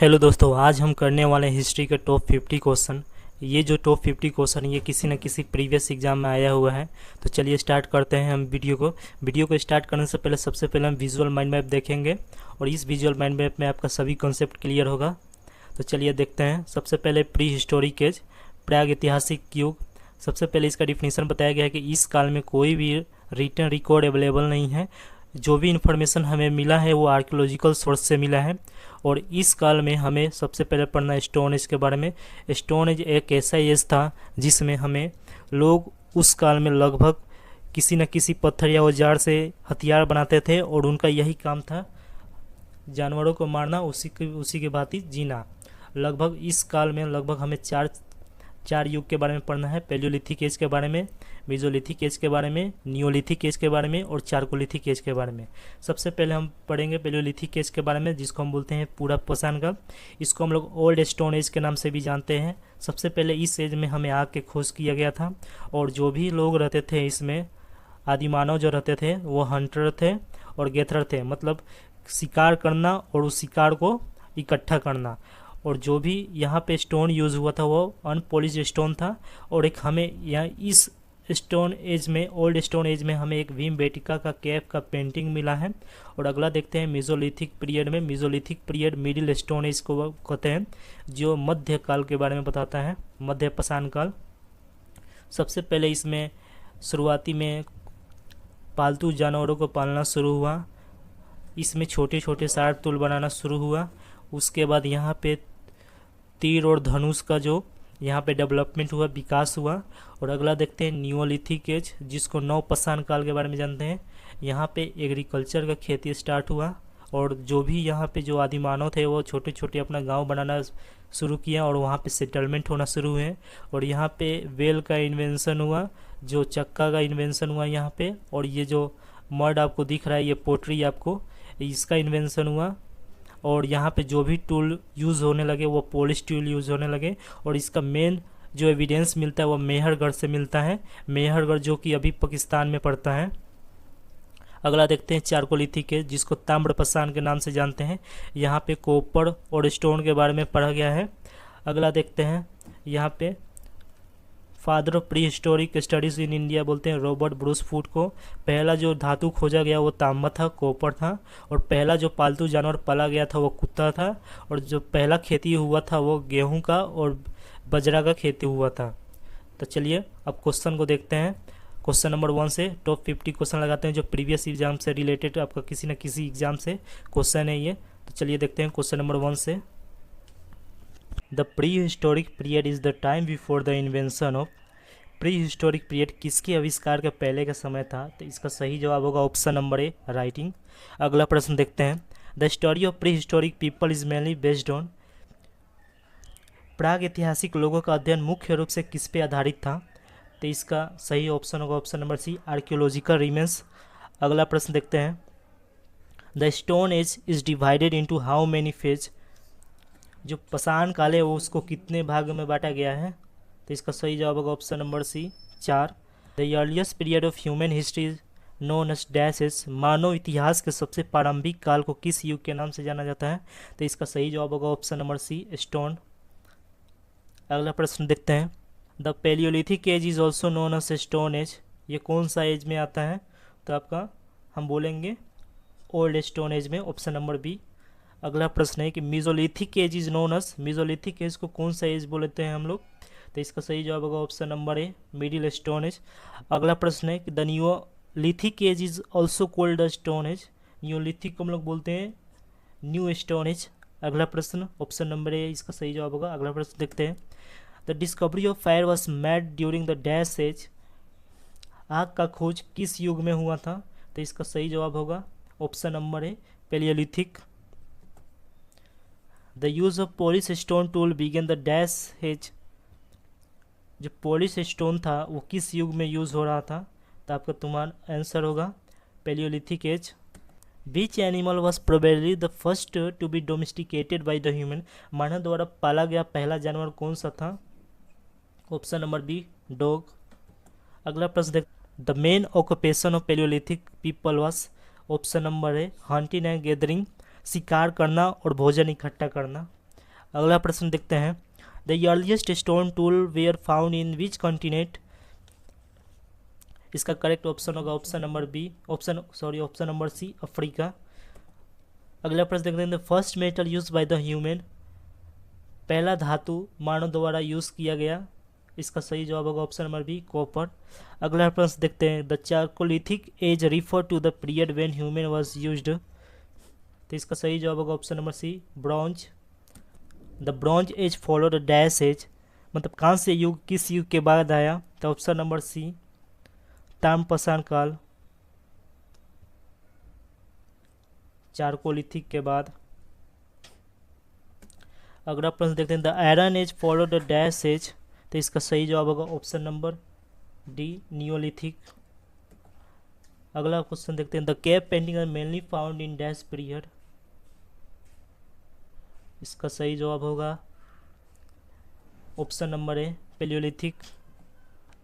Hello दोस्तों, आज हम करने वाले हैं हिस्ट्री के टॉप 50 क्वेश्चन। ये जो टॉप 50 क्वेश्चन ये किसी न किसी प्रीवियस एग्जाम में आया हुआ है। तो चलिए स्टार्ट करते हैं हम वीडियो को स्टार्ट करने से पहले सबसे पहले हम विजुअल माइंड मैप देखेंगे और इस विजुअल माइंड मैप में आपका सभी कॉन्सेप्ट क्लियर होगा। तो चलिए देखते हैं। सबसे पहले प्री हिस्टोरिक एज, प्राग ऐतिहासिक युग। सबसे पहले इसका डिफिनीशन बताया गया है कि इस काल में कोई भी रिटन रिकॉर्ड अवेलेबल नहीं है। जो भी इंफॉर्मेशन हमें मिला है वो आर्कियोलॉजिकल सोर्स से मिला है। और इस काल में हमें सबसे पहले पढ़ना है स्टोन एज के बारे में। स्टोन एज एक ऐसा एज था जिसमें हमें लोग उस काल में लगभग किसी न किसी पत्थर या औजार से हथियार बनाते थे और उनका यही काम था जानवरों को मारना, उसी के भांति जीना। लगभग इस काल में लगभग हमें चार युग के बारे में पढ़ना है। पैलियोलिथिक एज के बारे में, मेसोलिथिक एज के बारे में, नियोलिथिक एज के बारे में और चारकोलिथिक एज के बारे में। सबसे पहले हम पढ़ेंगे पैलियोलिथिक एज के बारे में, जिसको हम बोलते हैं पूरा पाषाण काल। इसको हम लोग ओल्ड स्टोन एज के नाम से भी जानते हैं। सबसे पहले इस एज में हमें आग के खोज किया गया था और जो भी लोग रहते थे इसमें, आदिमानव जो रहते थे वो हंटर थे और गैथर थे, मतलब शिकार करना और उस शिकार को इकट्ठा करना। और जो भी यहाँ पे स्टोन यूज़ हुआ था वो अनपॉलिश स्टोन था। और एक हमें यहाँ इस स्टोन एज में, ओल्ड स्टोन एज में हमें एक भीमबेटका का केव का पेंटिंग मिला है। और अगला देखते हैं मेसोलिथिक पीरियड में। Mesolithic period middle stone as को कहते हैं, जो मध्य काल के बारे में बताता है, मध्य पाषाण काल। सबसे पहले इसमें शुरुआती में पालतू जानवरों को पालना शुरू हुआ। इसमें छोटे छोटे शार्प टूल बनाना शुरू हुआ। उसके बाद यहाँ पे तीर और धनुष का जो यहाँ पे डेवलपमेंट हुआ, विकास हुआ। और अगला देखते हैं नियोलिथिक एज, जिसको नवपाषाण काल के बारे में जानते हैं। यहाँ पे एग्रीकल्चर का खेती स्टार्ट हुआ और जो भी यहाँ पे जो आदिमानव थे वो छोटे छोटे अपना गांव बनाना शुरू किया और वहाँ पे सेटलमेंट होना शुरू हुए। और यहाँ पे वेल का इन्वेंशन हुआ, जो चक्का का इन्वेंशन हुआ यहाँ पे। और ये जो मड आपको दिख रहा है, ये पोट्री आपको, इसका इन्वेंशन हुआ। और यहाँ पे जो भी टूल यूज़ होने लगे वो पॉलिश टूल यूज़ होने लगे। और इसका मेन जो एविडेंस मिलता है वो मेहरगढ़ से मिलता है, मेहरगढ़ जो कि अभी पाकिस्तान में पड़ता है। अगला देखते हैं चारकोलिथिक एज, जिसको ताम्रपाषाण के नाम से जानते हैं। यहाँ पे कॉपर और स्टोन के बारे में पढ़ा गया है। अगला देखते हैं यहाँ पे father of pre historic studies in India बोलते हैं रॉबर्ट ब्रूस फूड को। पहला जो धातु खोजा गया वो तांबा था, कॉपर था। और पहला जो पालतू जानवर पाला गया था वो कुत्ता था। और जो पहला खेती हुआ था वो गेहूं का और बजरा का खेती हुआ था। तो चलिए अब क्वेश्चन को देखते हैं। क्वेश्चन नंबर 1 से टॉप 50 क्वेश्चन लगाते हैं जो प्रीवियस एग्जाम से रिलेटेड, आपका किसी न किसी एग्जाम से क्वेश्चन है ये। तो चलिए देखते हैं क्वेश्चन नंबर 1 से। The pre historic period is the time before the invention of. Pre historic period किसके आविष्कार के पहले का समय था? तो इसका सही जवाब होगा ऑप्शन नंबर ए, राइटिंग। अगला प्रश्न देखते हैं। The story of prehistoric people is mainly based on. प्राग ऐतिहासिक लोगों का अध्ययन मुख्य रूप से किस पे आधारित था? तो इसका सही ऑप्शन होगा option number C, archaeological remains. अगला प्रश्न देखते हैं। The stone age is divided into how many phase. जो पाषाण काल है वो उसको कितने भागों में बांटा गया है? तो इसका सही जवाब होगा option number C, 4। The earliest period of human history known as dash age. मानव इतिहास के सबसे प्रारंभिक काल को किस युग के नाम से जाना जाता है? तो इसका सही जवाब होगा ऑप्शन नंबर सी, स्टोन। अगला प्रश्न देखते हैं। The palaeolithic age is also known as stone age. ये कौन सा एज में आता है? तो आपका हम बोलेंगे ओल्ड स्टोन एज में, ऑप्शन नंबर बी। अगला प्रश्न है कि mesolithic age is known as. Mesolithic age को कौन सा एज बोलते हैं हम लोग? तो इसका सही जवाब होगा option number A, middle stone age. अगला प्रश्न है कि the neolithic age is also called the stone age. Neolithic को हम लोग बोलते हैं न्यू स्टोन एज। अगला प्रश्न ऑप्शन नंबर ए, इसका सही जवाब होगा। अगला प्रश्न देखते हैं। The discovery of fire was made during the dash age. आग का खोज किस युग में हुआ था? तो इसका सही जवाब होगा option number A, palaeolithic. The use of polish stone tool began the dash age. जो पॉलिश स्टोन था वो किस युग में यूज़ हो रहा था? तो आपका तुम्हारा आंसर होगा Palaeolithic age. Which animal was probably the first to be domesticated by the human. मानव द्वारा पाला गया पहला जानवर कौन सा था? Option number B, dog. अगला प्रश्न देख। The main occupation of Palaeolithic people was, option number A, hunting and gathering. शिकार करना और भोजन इकट्ठा करना। अगला प्रश्न देखते हैं, the earliest stone tool were found in which continent. इसका करेक्ट ऑप्शन होगा ऑप्शन नंबर सी, अफ्रीका। अगला प्रश्न देखते हैं, the first metal use by the human. पहला धातु मानव द्वारा यूज किया गया, इसका सही जवाब होगा ऑप्शन नंबर बी, कॉपर। अगला प्रश्न देखते हैं, the chalcolithic age refer to the period when human was used. तो इसका सही जवाब होगा option number C, bronze. The bronze age follow the dash age, मतलब कांस्य युग किस युग के बाद आया, तो ऑप्शन नंबर सी, ताम्रपाषाण काल, चारकोलिथिक के बाद। अगला प्रश्न देखते हैं, the iron age follow the dash age. तो इसका सही जवाब होगा ऑप्शन नंबर डी, नियोलिथिक। अगला क्वेश्चन देखते हैं, the cave painting are mainly found in dash period. इसका सही जवाब होगा ऑप्शन नंबर ए, पेलियोलिथिक।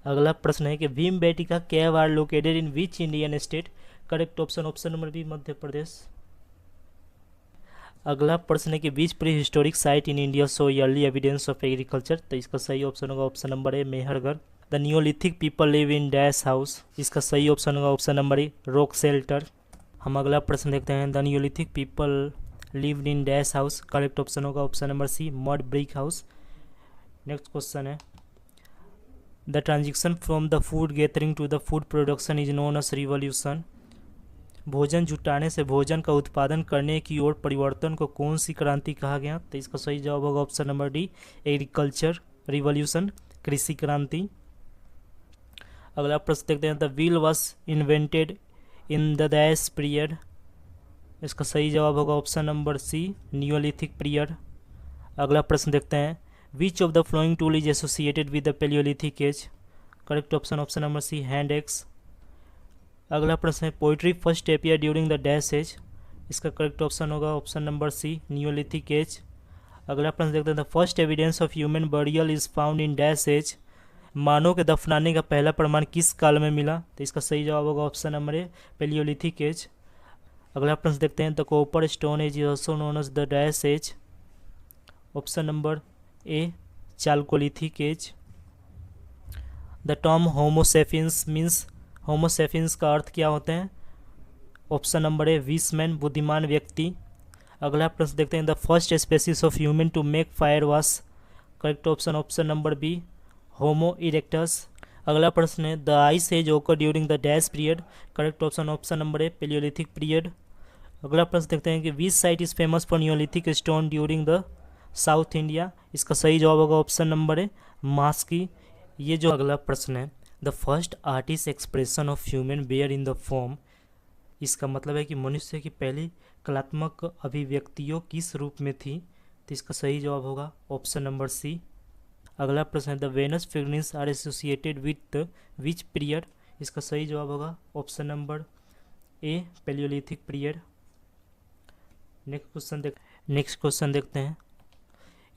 अगला प्रश्न है कि Bhimbetka cave are located in which Indian state. Correct option number B, Madhya Pradesh. अगला प्रश्न है कि which prehistoric site in India show early evidence of agriculture. तो इसका सही ऑप्शन होगा option number A, Mehrgarh. The Neolithic people live in dash house. इसका सही ऑप्शन होगा option number A, rock shelter. हम अगला प्रश्न देखते हैं, the Neolithic people lived in dash house. Correct option होगा option number C, mud brick house. Next question है, the transition from the food gathering to the food production is known as revolution. भोजन जुटाने से भोजन का उत्पादन करने की ओर परिवर्तन को कौन सी क्रांति कहा गया। तो इसका सही जवाब होगा option number D, agriculture revolution, कृषि क्रांति। अगला प्रश्न देखते हैं, the wheel was invented in the dash period. इसका सही जवाब होगा option number C, neolithic period. अगला प्रश्न देखते हैं, which of the following tool is associated with the palaeolithic age. Correct option number C, hand axe. अगला प्रश्न है, poetry first appear during the dash age. इसका करेक्ट ऑप्शन होगा option number C, Neolithic age. अगला प्रश्न देखते हैं, the first evidence of human burial is found in dash age. मानव के दफनाने का पहला प्रमाण किस काल में मिला। तो इसका सही जवाब होगा option number A, palaeolithic age. अगला प्रश्न देखते हैं, the copper stone age is also known as the dash age. Option number A, chalcolithic age. The term homo sapiens means, homo sapiens का अर्थ क्या होते हैं। ऑप्शन नंबर ए, विसमैन, बुद्धिमान व्यक्ति। अगला प्रश्न देखते हैं, the first species of human to make fire was. Correct option number B, homo erectus. अगला प्रश्न है, the ice age occur during the dash period. Correct option number A, palaeolithic period. अगला प्रश्न देखते हैं कि which site is famous for neolithic stone during the south India. इसका सही जवाब होगा ऑप्शन नंबर ए, मास्की। ये जो अगला प्रश्न है, the first artist expression of human bear in the form. इसका मतलब है कि मनुष्य की पहली कलात्मक अभिव्यक्तियों किस रूप में थी। तो इसका सही जवाब होगा ऑप्शन नंबर सी। अगला प्रश्न है, the Venus figurines are associated with which period. इसका सही जवाब होगा option number A, palaeolithic period. Next question देखते हैं,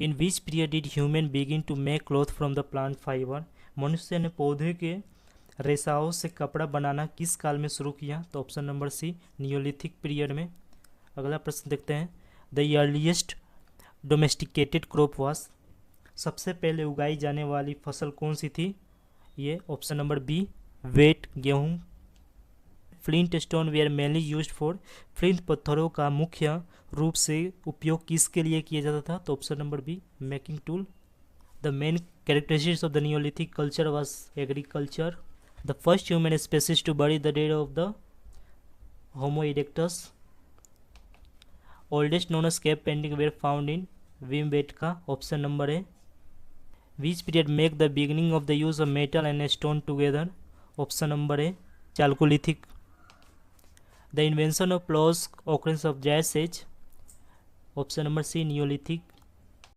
in which period did human begin to make cloth from the plant fibre. मनुष्य ने पौधे के रेसाओं से कपड़ा बनाना किस काल में शुरू किया। तो option number C, neolithic period में। अगला प्रश्न देखते हैं, द अर्लीस्ट डोमेस्टिकेटेड क्रॉप वास। सबसे पहले उगाई जाने वाली फसल कौन सी थी। ये ऑप्शन नंबर बी, वेट, गेहूँ। Flint stone were mainly used for. Flint पत्थरों का मुख्य रूप से उपयोग किसके लिए किया जाता था। तो option number B, making tool. The main characteristics of the Neolithic culture was agriculture. The first human species to bury the dead of the Homo erectus. Oldest known as cave painting were found in Bhimbetka. Option number A. Which period make the beginning of the use of metal and stone together. Option number A. Chalcolithic. The invention of plows occurrence of Jazz Age. Option number C. Neolithic.